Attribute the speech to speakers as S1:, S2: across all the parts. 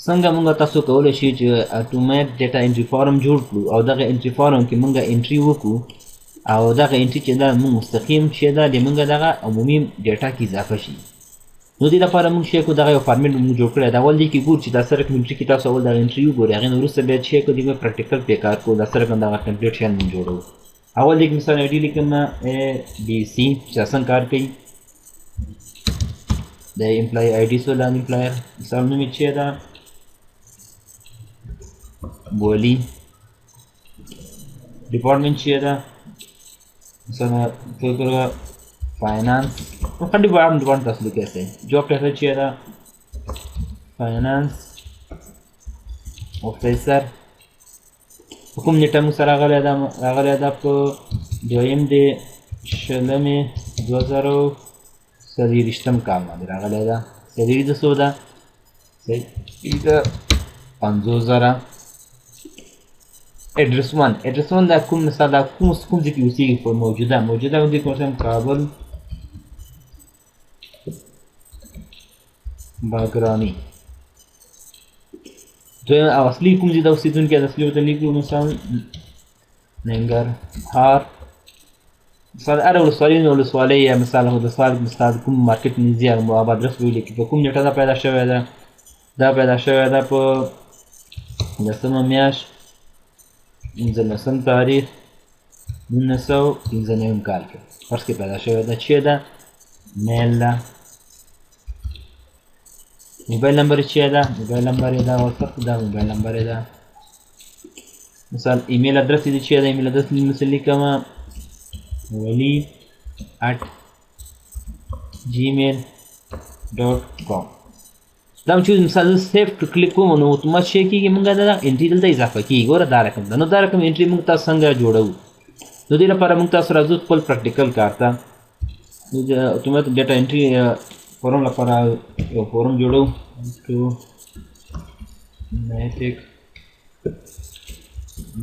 S1: څنګه موږ تاسو کولی شئ چې اتومیټ ډیټا انټري فارم جوړ کړو او دغه انټري فارم کې موږ انټري وکړو او دغه انټري چې دا موږ مستقیم چې دا د موږ دغه عمومي ډیټا کې اضافه شي. نو دې لپاره موږ شی کو دغه یو فارمیټ موږ جوړ کړی دی. اول دې کې ګورو چې دا سره کوم انټري کې تاسو اول دغه انټري وګورئ، هغې نه وروسته بیا چې کو دې پریکټیکل پې کار کوو. دا سره کوم دغه ټمپلیټ شیان موږ جوړوو. اول دې کې مثال آی ډي لیکم ABC چې څنګه کار کوي. د امپلای آی ډي سو لاندې امپلایر مثال نوم یې چې ده بولی. ډپارټمنټ چې ده مثلا فکر फाइनेंस खंडी बाम दुकान तस लिखे से जॉब कैसे चाहिए था फाइनेंस ऑफिसर हुकुम नेटा मुसरा गले आपको जोइम दे शले में 2000 सदी रिश्तम काम में गले दा सदी जो सोदा सही इधर 5000 एड्रेस वन दा कुम मिसाल दा कुम जिकी उसी पर मौजूदा उनकी कौन काबल बागरानी जो असली कुम जिदा उसी दुन के असली बता लिखो मिसाल नंगरहार मिसाल अरे वो सवाल या मिसाल हो सवाल मिसाल कुम मार्केट निजिया आबाद रस भी लिखी तो कुम नेटा दा पैदा शवे दा पर जसम मियाश इंजनसम तारीख 1995 काल के फर्स्ट के पैदा शवे दा छे दा मेल दा मोबाइल नंबर छे दा मोबाइल नंबर दा व्हाट्सएप दा मोबाइल नंबर दा मिसाल ईमेल एड्रेस दे छे दा ईमेल एड्रेस मिसाल लिखमा wali@gmail.com دا چې مثال سیف کلیک کوم نو اتومات شي کیږي موږ دا انټری دلته اضافه کیږي. ګوره دا رقم ده. نو دا رقم انټری موږ تاسو څنګه جوړو؟ نو دې لپاره موږ تاسو راځو خپل پریکټیکل کار ته. نو د اتومات ډیټا انټری فورم لپاره یو فورم جوړو اتوماتیک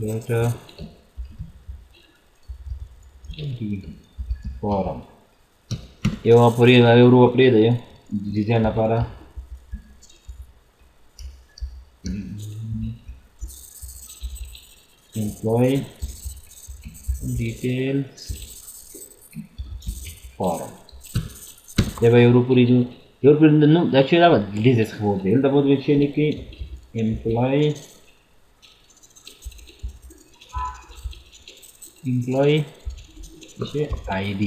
S1: ډیټا فورم یو پرې دی ډیزاین لپاره employee details form ده به یورپوری نو دا چې دا لیزس خو دی دا به چې نه کې employee چې ID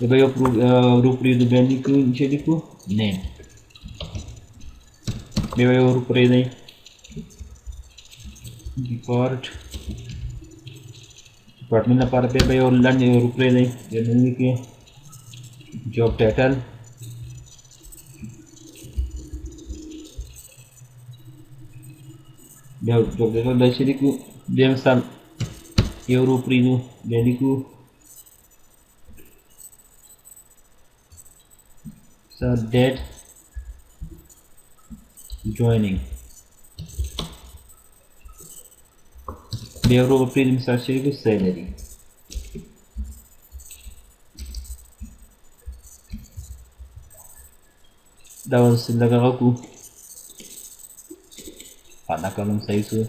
S1: ده به یورپوری د باندې کې چې لیکو name ده به یورپوری دی डिपार्टमेंट लपاره به یو لاندې روپرې دی جنرالي کې جاب ټایټل بیا جاب ټایټل د شي لیکو بیا مثال یو روپرې نو بیا لیکو سر ډیټ جوائنینګ بیا ورو پرې مثال شي کو سیلری دا اوس لګاو کو پانا کلم صحیح شو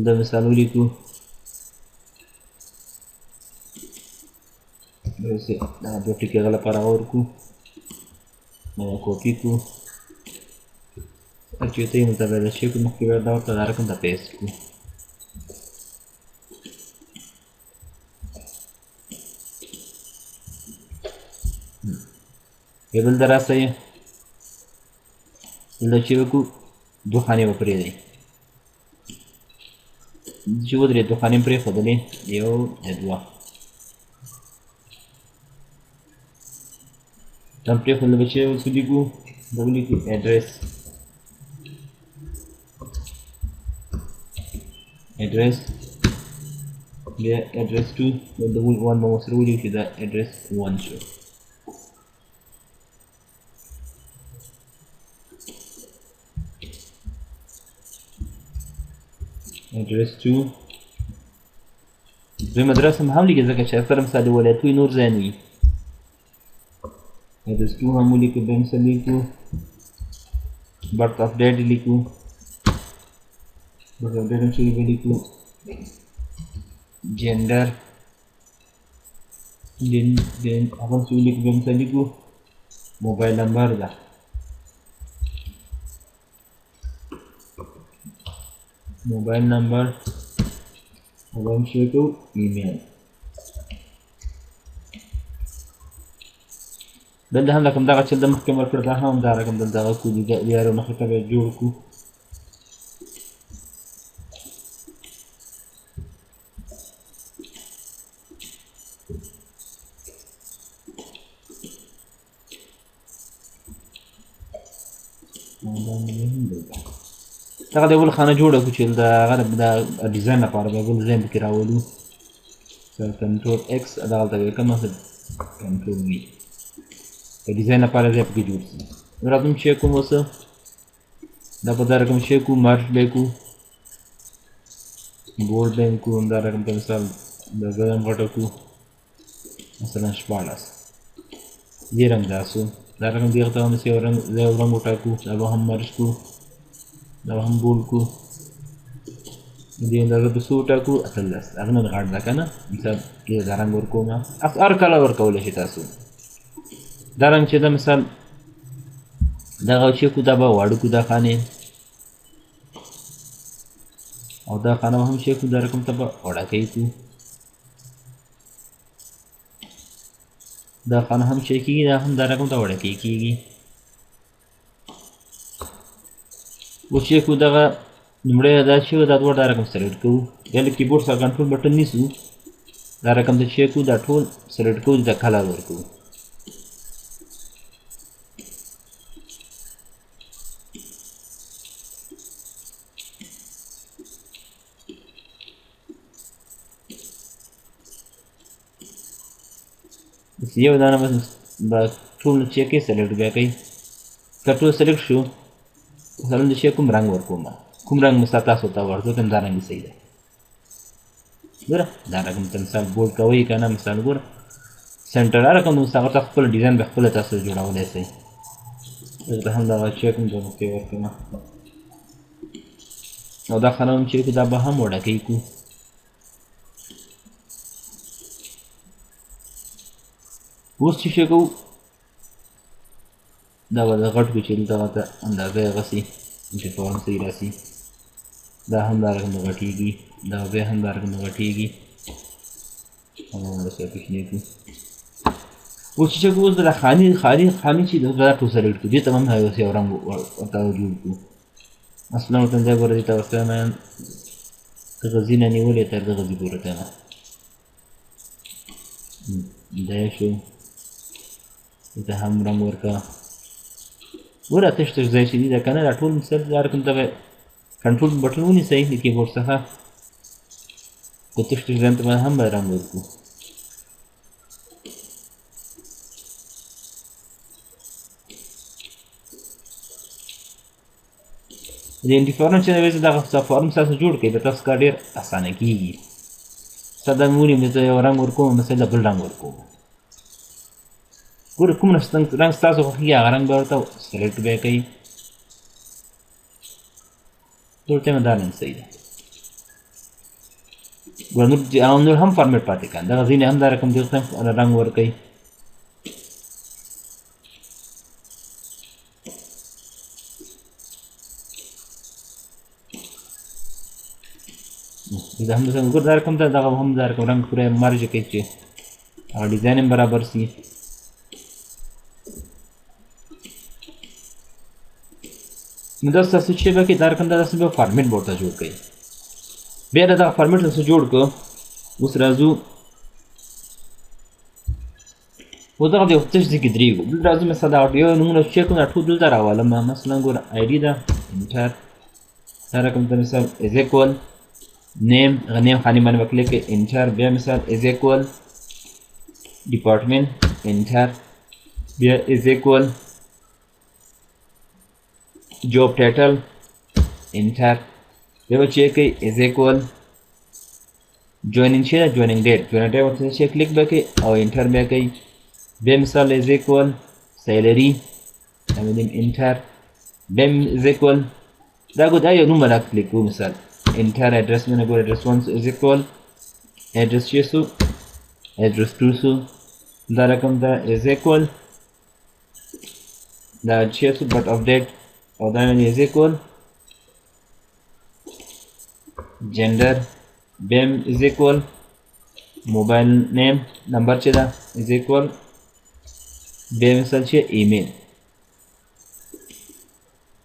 S1: دا مثال ولیکو ویسے دا د ټکی غلا پر ورکو نو کاپی کو اچته متبادل شي کو مخکې دا ورته رقم د پیسټ کو بل دراسه یې دلته چې وکړو دوه خانې به پرېږدئ چې ودرې دوه خانې پرېښودلې یو دوه دا پرېښودل به چې څه لیکو دا ولیکو اډرس بیا اډرس 2 د ون به ورسره ولیکو چې دا اډرس 1 شو address 2 زي مدرسة هم لقى زكاة شافر مثال ولاتوي نور زانوي address 2 هم لقى بمثاليكو birth of date لیکو birth of date چې لیکو gender then هغه چې لیکو موبایل نمبر ده موبایل نمبر هغه چې کو ایمیل دلته هم کوم دغه چې د مخکې ورکړ دا هم دا رقم دغه کو دي یاره مخکې ته جوړ کو دغه د ول خانه جوړه کو چې دا هغه د ډیزاین لپاره به ول ډیزاین کې راولو کنټرول ایکس دغه ته کوم څه کنټرول وی د ډیزاین لپاره زه پکې جوړ شم راځم چې کوم وسه دا په دا رقم چې کو مارک به کو بورډ به کو دا رقم په مثال د زم غټه کو مثلا 14 دې رنګ داسو دا رقم دی ته هم سي رنګ زه رنګ وټا کو دا هم مرش کو دا هم بول کو دې دا د سوټا کو اتلس هغه نه غاړه ده کنه مثال کې دا رنګ ورکو ما ار کله ورکول شي تاسو دا رنګ چې دا مثال دغه چې کو دا به واړو کو دا خانه او دا خانه هم چې کو دا رقم ته به وړا کوي کو دا خانه هم چې کیږي دا هم دا رقم ته وړا کیږي و چې کو دغه نمړې دا چې دا دوه دا رقم سلیکټ کوو یعنی کیبورډ سره کنټرول بٹن نیسو دا رقم ته چې کو دا ټول سلیکټ کوو دا کلر ورکو یو دانه بس دا ټول چې کې سلیکټ بیا کوي کټو سلیکټ شو مثلا د شي کوم رنگ ورکوم کوم رنگ مساتا سوتا ورته کوم دا رنگ صحیح ده ګوره دا رقم مثال بورډ کوي کنه مثال ګوره سنټر رقم نو څنګه خپل ډیزاین به خپل تاسو جوړولای شئ دا هم دا چې کوم ځای کې ورکوم او دا خانم چې دا به هم وړه کوي کو اوس چې کو دا به د غټ کو چې دغه ته اندازه غسي چې فورم صحیح راسي دا هم دا رقم غټیږي دا به هم دا رقم غټیږي او دا څه پېښنی کو اوس چې کو د خاني چې دا ټول سلیکټ کړي تمام هغه څه اورم ورته جوړ کو اصلا ته دا ګورې تاسو نه غزینه نیولې تر دغه دی ګورته نه دا شو دا هم رنګ ورکا ګوره تاسو ځای چې دا کنه ټول مثال دا رقم ته کنټرول بټن ونیسئ د کیبورډ څخه کو تاسو ځان ته هم رنګ ورکو د انډیفورم چې وایي دا فارم تاسو جوړ کړئ دا تاسو کار ډېر اسانه کیږي ساده مونږ مې یو رنګ ورکوم مثلا بل رنګ ورکوم ګوره کوم رنګ ستاسو خوښي هغه رنګ به ورته سلیکټ به کوي ټول ټایم دا رنګ صحیح ده ګوره نور هم فارمیټ پاتې کړه دغه ځینې هم دا رقم دې رنګ ورکوي دا هم څنګه ګور دا رقم ته دغه هم دا رقم رنګ پوره مرج کوي چې هغه ډیزاین هم برابر سي نو دا تاسو چې به کې دا رقم تاسو به فارمیټ ورته جوړ کړئ بیا دا فارمیټ تاسو جوړ کړو اوس راځو ودا د تاسو کې درېګو بل راځو مثلا دا اډیو نمونه چې کوم ټول دلته راوالم مثلا ګور آی ډی دا انټر دا رقم ته مثال از ایکوال name خاني باندې وکړئ کې انټر بیا مثال از ایکوال ډپارټمنټ انټر بیا از ایکوال job title enter بیا چې کې از ایکوال joining date ورته چې کلیک وکړئ او انټر بیا کوي بیا مثال از ایکوال salary همدیم انټر bem is equal دا ګو دا یو نوم را کلیک کوو مثال انټر اډرس مې نه ګور اډرس 1 is equal اډرس 6 سو اډرس 2 سو دا رقم دا is equal دا 6 سو but update او دا is equal gender bem is equal mobile name number چې دا is equal bem مثال چې email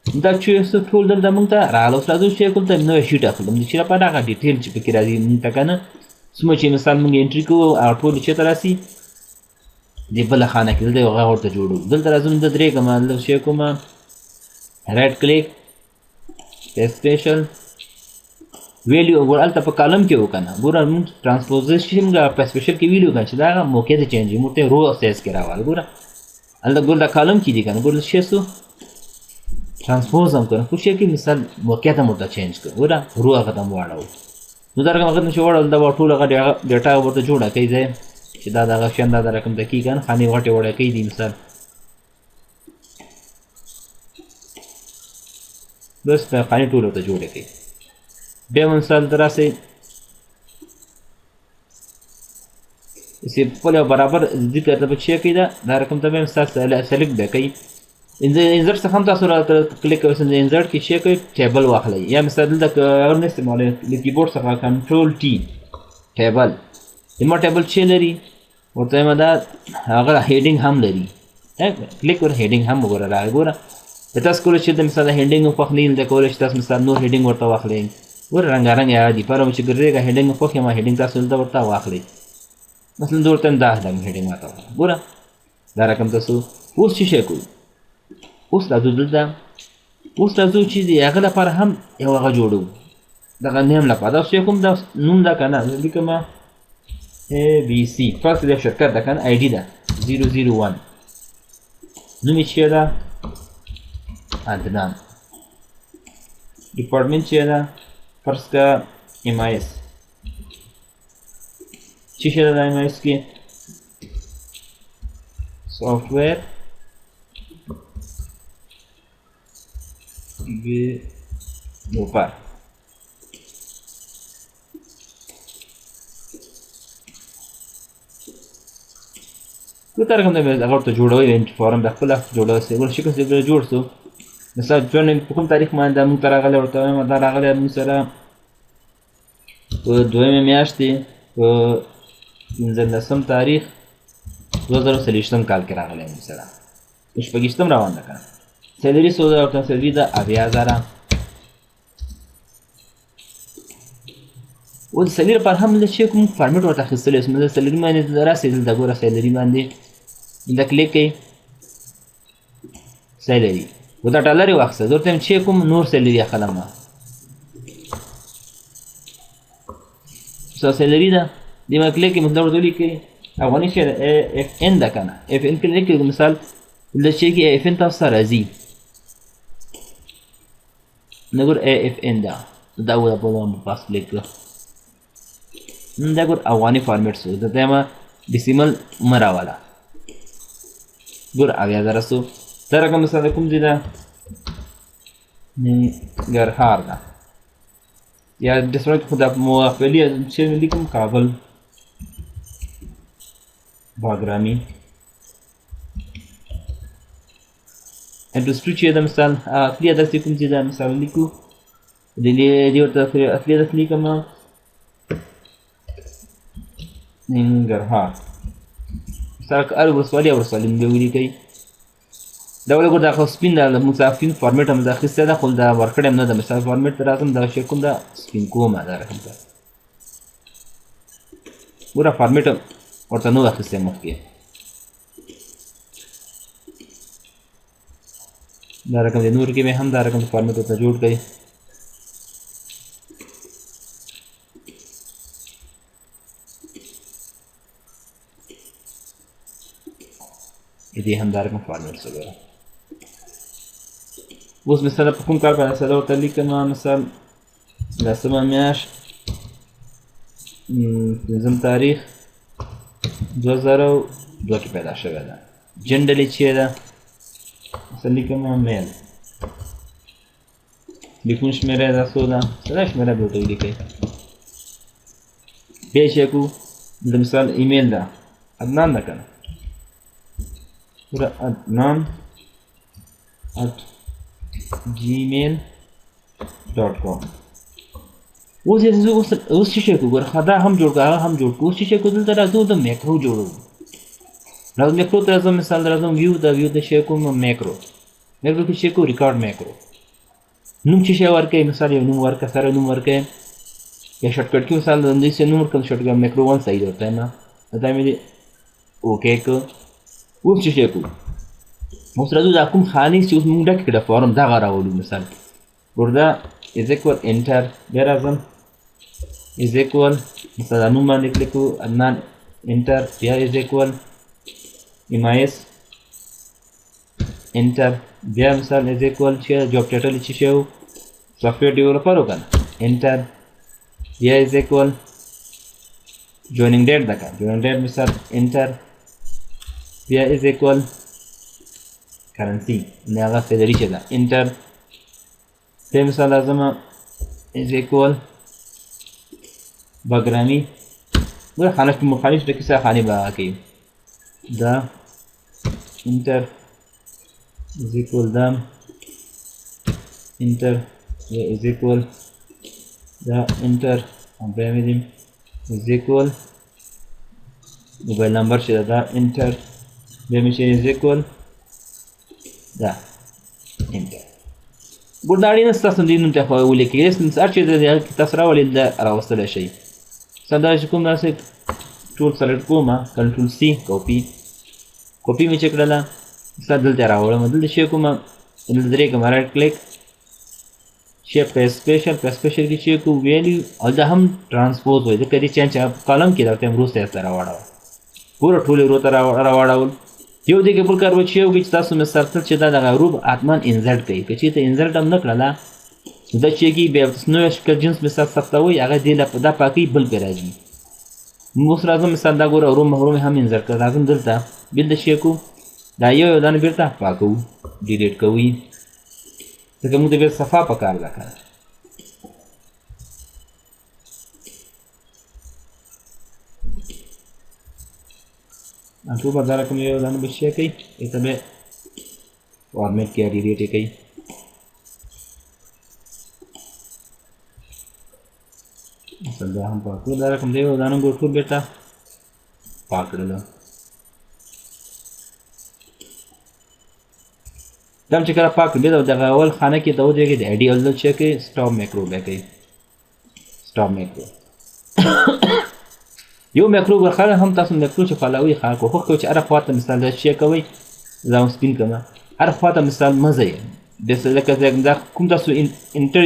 S1: دا چې څه ټول دلته موږ ته راغلو راځو چې کوم ته نو شیټ اخلم چې په دا ډیټیل چې پکې راځي موږ ته کنه سمه چې مثال موږ انټری کوو او ټول چې تر راسي دی بل خانه کې دلته هغه ورته جوړو دلته راځم د درې کومه د شی کومه رائټ کلیک سپیشل ویلیو ورالته په کالم کې وکنه ګوره موږ ترانسپوزیشن غا په سپیشل کې ویلیو کنه چې دا موقع ته چینج موږ ته رو اساس کې راوړل ګوره الته ګوره کالم کې دي کنه ګوره شی سو ट्रांसपोज हम करें कुछ कि मिसाल वाक्य था मुद्दा चेंज कर वो ना रुआ खत्म वाड़ा हो नुदार का मगन शोड़ अलदा वाटू लगा डेटा वो तो जोड़ा कहीं जाए चिदा दागा शंदा दारा कम तकी kan खाने वाटे वाड़ा कहीं दी मिसाल बस ना खाने टूल होता जोड़े कहीं बेमसाल तरह से इसे पहले बराबर जिक्र करते बच्चे कहीं दारा कम तब मिसाल सेलेक्ट दे कहीं انزرت څخه هم تاسو را کلیک کوئ چې انزرت کې شي کوي ټیبل واخلئ یا مثلا دلته اگر نه استعمالوئ د کیبورډ څخه کنټرول ټي ټیبل زما ټیبل چې لري ورته ما دا هغه هیډینګ هم لري کلیک ور هیډینګ هم وګوره راغی ګوره د تاسو کولای شئ د مثلا هیډینګ په خلیل د کولای شئ تاسو مثلا نور هیډینګ ورته واخلئ ور رنگارنګ یادي پر چې ګرځيږي هیډینګ په خو ما هیډینګ تاسو دلته ورته واخلئ مثلا دورته دا هیډینګ ماته ګوره دا رقم تاسو اوس شي کوئ اوس راځو دلته اوس راځو چې د هغه لپاره هم یو هغه جوړو دغه نیم لپاره دا څه کوم دا نوم دا کنه لیکم ا بي سي فرست د شرکت دا کنه آی ډي دا 001 نوم یې دا عدنان ډپارټمنټ چې دا فرست کا ام آی اس چې دا ام آی اس کې سافټویر developer کو تر کوم د هغه ته جوړوي انټ فارم د خپل جوړوي څنګه شي چې جوړ سو مثلا جون په کوم تاریخ باندې موږ تر هغه ورته ما دا راغلی موږ سره په دویمه میاشتې په 15 تاریخ 2023 کال کې راغلی موږ سره شپږشتم روان ده کنه سیلری سودا ورته سیلری دا 80000 ول سیلری پر هم له شي کوم فارمیټ ورته خستل اسمه سیلری باندې دراسه د ګوره سیلری باندې د کلیک کوي سیلری ودا ډالر واخسه درته چې کوم نور سیلری اخلم سو سیلری دا دی ما کلیک کې مطلب ورته لیکي افغاني شي اف ان دا کنه اف ان کلیک کې مثال د شي کې اف ان تاسو راځي نقول AFN دا ولا بولم باس کلیک دا ګور افغاني فارمیټ سو د دمه ډیسیمل مرا والا ګور اویا درسو تر کوم مثلا کوم دي دا ګرهار دا یا ډیسپلیټ خو د موافقلی چې لیکم کابل باګرامي انډستری چې دا مثال اصلي ادرس کوم چې دا مثال لیکو د دې ورته اصلي ادرس لیکم ننګرهار مثال ار ورسوالي دی ولیکي دا ولګو دا خو سپین دا مسافین فارمیټ هم دا خسته دا خل دا ورکړم نه دا مثال فارمیټ راځم دا شي کوم دا سپین کوم دا رقم دا ګوره فارمیټ ورته نو اخیسته مخکې دا رقم د نور کې مې هم دا رقم فارمیټ ته جوړ کړئ دې هم دا رقم فارمیټ سره اوس مثلا په کوم کار باندې سره ورته لیکم مثلا لسمه میاشت پنځم تاریخ 2002 کې پیدا شوی ده جنډلې چې ده مثلا لیکم میل بیکون شمیره دا سو دا سره شمیره به ورته ولیکئ. بیا یې چیک د مثال ایمیل ده عدنان ده که نه ګوره adnan@gmail.com. اوس یې زه اوس څه شی کوو ګوره دا هم جوړ کړه هغه هم جوړ کړو. اوس څه شی کوو دلته راځو د میکرو جوړوو. راځو میکرو ته راځم مثال راځم ویو د شی کوم میکرو کې شی کوو ریکارډ میکرو. نوم څه شی ورکوئ مثال یو نوم ورکړه سره نوم ورکوئ یا شارټکټ کې مثال د دې نوم ورکړم شارټکټ میکرو 1 صحیح درته نه دا مې دې اوکې کړ. اوس څه شی کوو اوس راځو دا کوم خانې چې اوس موږ ډک کړه فارم دغه راولو مثال وردا is equal enter بیا راځم is equal مثلا نوم باندې کلیک کوو عدنان enter بیا is equal MIS enter بیا مثال is equal چې جاب ټایټل چې شی و سافټویر ډیولپر وکنه enter بیا is equal joining date ده که joining date مثال enter بیا is equal currency نه هغه فدرالي چې ده enter بیا مثال لازم is equal باګرامي ګوره خانه مخالف د کیسه خانه به کوي دا enter is equal دا enter یا is equal دا enter بیا مې دي is equal موبایل نمبر چې دا enter بیا مې چې is equal دا enter ګور دا اړینه ستاسو دې نوم ته خو ولیکئ هر چې تاسو راولئ دا راوستلی شئ. دا چې کوم داسې ټول سلیکټ کوم کنټرول سی کاپي مې چې کړله مثلا دلته راوړم دلته شی کوم دلته درې کوم رایټ کلیک شیپ په سپیشل کې چې کو ویلیو او دا هم ترانسپوز وایي ځکه دې چې کالم کې درته وروسته یې سره راوړو پوره ټولې وروته راوړول یو دې کې بل کار و چې یو چې تاسو مې سرتل چې دا دغه روب حتما انزرټ کوي که چېرته انزرټ هم نه کړله دا چې کېږي بیا نوی شکل جنس مثال ثبتوئ هغه دې دا پاکوي بل پرې راځي. اوس راځم مثال دا ګوره روم هم انزرټ کړه راځم دلته بیرته شی کوو دا یو دانه بیرته پاکوو ډیلیټ کوئ ځکه موږ ته بیا صفا پکار ده که ټول به دا رقم یو دانه به شی کوي دلته به فارمیټ کې ډیلیټ یې کوي مثلا دا هم پاک کړو دا رقم دی یو دانه ګور ټول بیرته پاک کړله دا هم چې کله پاک کړو بیا دغه اول خانه کې ته ودرېږئ د آی ډي اول چې کوئ سټاپ میکرو بیا کوئ سټاپ میکرو یو میکرو ورخه هم تاسو میکرو چې فالوئ ښه کوښښ کوئ چې هره خوا ته مثال دا شی کوئ زه هم سپین کړمه هره خوا ته مثال مه ځئ لکه دا کوم تاسو انټر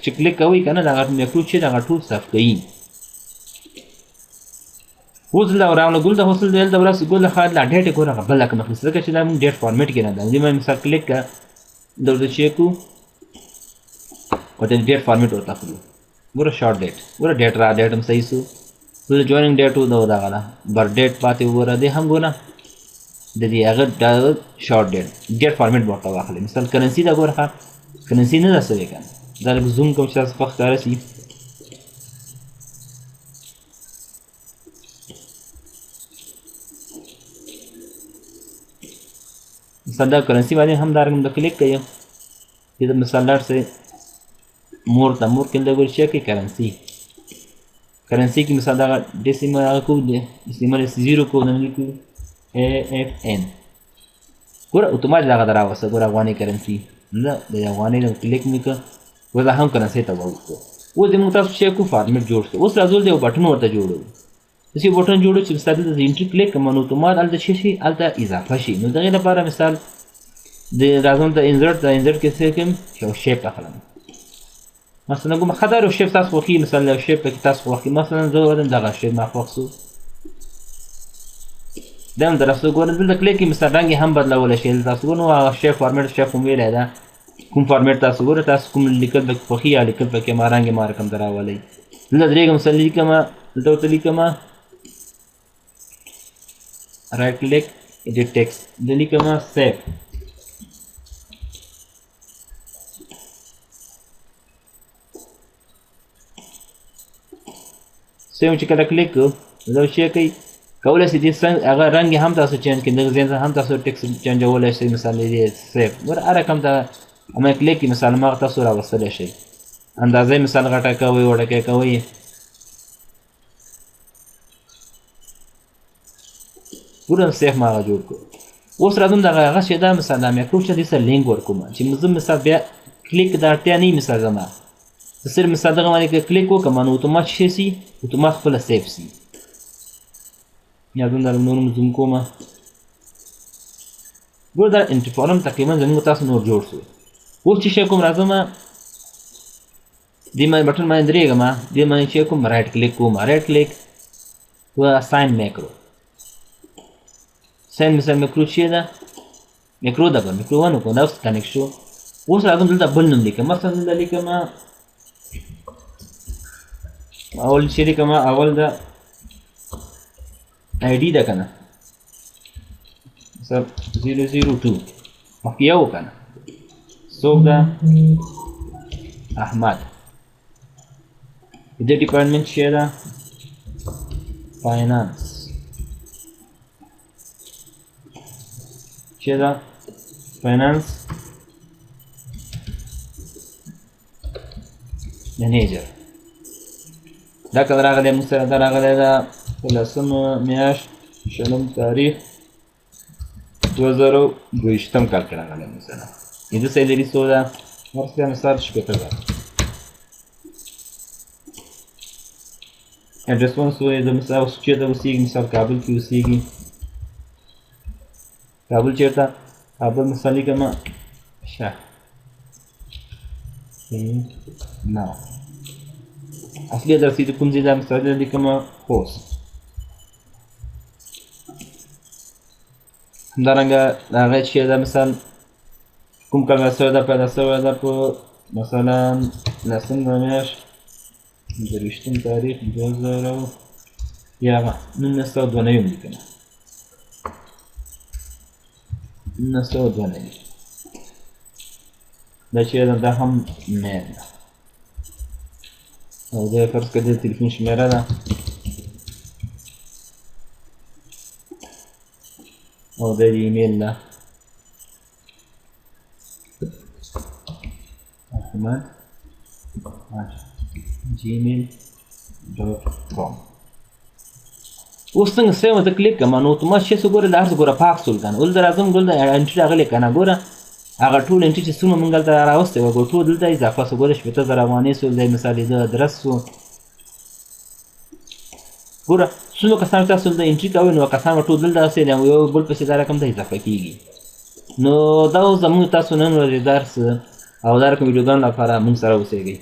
S1: چې کلیک کوئ که نه دغه میکرو چې دغه ټول صرف کوي اوس دلته راغله ګل د اوس دلته ورسې ګل ښه دا ډیټ یې ګوره بله که مخکې ځکه چې دا مونږ ډیټ فارمیټ کې نه ده دې باندې مثال کلیک کړه دلته چیک کړو ورته ډیټ فارمیټ ورته اخلو ګوره شارټ ډیټ ګوره ډیټ را ډیټ هم صحیح سو دلته جویننګ ډیټ و دغه ده بر ډیټ پاتې وګوره دې هم ګوره د دې هغه شارټ ډیټ فارمیټ به ورته واخلئ مثال کرنسي ده ګوره ښه کرنسي نه ده سوې که نه دا لږ زوم کوم چې تاسو ښه ښکاره شي مثال دا کرنسی باندې هم دا رقم د کلیک کوي دې مثال لاړ سئ مور ته مور کې دلته ګورئ چې کوي کرنسي کې مثال دغه ډیسیمل هغه کوو ډیسیمل 0 کوو نه لیکو AFN ګوره اتومات دغه ته راوسته ګوره افغاني کرنسي نه د افغانۍ نه کلیک مې کړه اوس دا هم کرنسۍ ته واوښتو اوس د موږ تاسو چې کوو فارمیټ جوړ شو اوس راځو د یو بټن ورته جوړوو داسې یو بټن جوړوو چې مثال دلته انټري کلیک کړم نو اتومات هلته څه شي هلته اضافه شي نو دغې لپاره مثال د راځم د انزرټ کې څه کوم یو شیپ اخلم مثلا کوم خطر یو شیپ تاسو خوښي مثلا یو شیپ پکې تاسو خوښي مثلا زه وایم دغه شیپ ما خوښ سو دا هم درسته ګورئ دلته کلیک کې مثلا رنګ یې هم بدلولی شئ تاسو ګورئ نو هغه شیپ فارمیټ شیپ هم ویلی ده کوم فارمیټ تاسو ګورئ تاسو کوم لیکل پکې خوښي یا لیکل پکې ما رنګ یې ما رقم ته راولئ دلته درېږم مثلا لیکمه دلته ورته لیکمه رایټ کلیک ایډیټ ټیکسټ دلته لیکمه سیف سیم چې کله کلیک کو دا شي کوي کولای شي دې څنګه هغه رنګ هم تاسو چینج کړئ دغه ځین هم تاسو ټیکس چینجولای شئ مثال دې سیف ور هر رقم ته اما کلیک مثال ما تاسو راوستلی شئ اندازې مثال غټه کوئ وړکې کوئ پوره سیف ما جوړ کړو اوس راځم دغه هغه شی دا مثال دا میکرو چې دې سره لینک ورکوم چې زه مثال بیا کلیک د اړتیا نه مثال زما زه صرف مثال دغه باندې کلیک وکړم نو اتومات شي سي اتومات خپله سیف سي یا دومره نور زوم کوم ګور دا انټي فارم تقریبا زموږ تاسو نور جوړ شو اوس چې شی کوم راځم دې باندې بټن باندې درېږم دې باندې چې کوم رایټ کلیک کوم رایټ کلیک و اساین میکرو ساین مثال میکرو چې ده میکرو ده به میکرو ونه کوم دا اوس کنیکټ شو اوس راځم دلته بل نوم لیکم مثلا دلته لیکم اول چې لیکم اول دا ID ده کنه مثلا 002 مخکې یو کنه څوک ده احمد د ډیپارټمنټ چې ده فاینانس چې ده فاینانس منیجر دا کله راغلی موږ سره دا راغلی ده په لسمه میاشت شلم تاریخ 2022 کال کې راغلی موږ سره د سیلري څو ده ورسره مثال شپېته زره اډرس ون څو یې د مثال چېرته اوسېږي مثال کابل کې اوسېږي کابل چېرته کابل مثال لیکم شه نه اصلي ادرس د کوم ځای ده مثال لیکم خوست همدارنګه د هغه چې ده مثال کوم کال شوی ده پیدا شوی ده په مثلا لسمه میاشت 22 تاریخ 2000 یا 1992 لیکم 1992 دا چې ده دا هم میل ده او دا فرض کړه د تلیفون شمیره ده او دا د ایمیل ده احمد gmail.com اوس څنګه سیو ته کلیک کوم نو اتومات شي څه ګوره د هر څه ګوره پاک سول کنه ول درازم ګل د انټری راغلی کنه ګوره هغه ټول انټری چې څومره مونږ دلته راوستې وه ټول دلته اضافه سو ګوره 18000 افغانۍ سول دی مثال د ادرس سو ګوره څومره کسان تاسو د انټری کوئ نو کسان ټول دلته هسې یو بل پسې دا رقم ته اضافه کېږي نو دا اوس زموږ تاسو نن ورځې درس او دا رقم ویډیوګانو لپاره مونږ سره اوسېږئ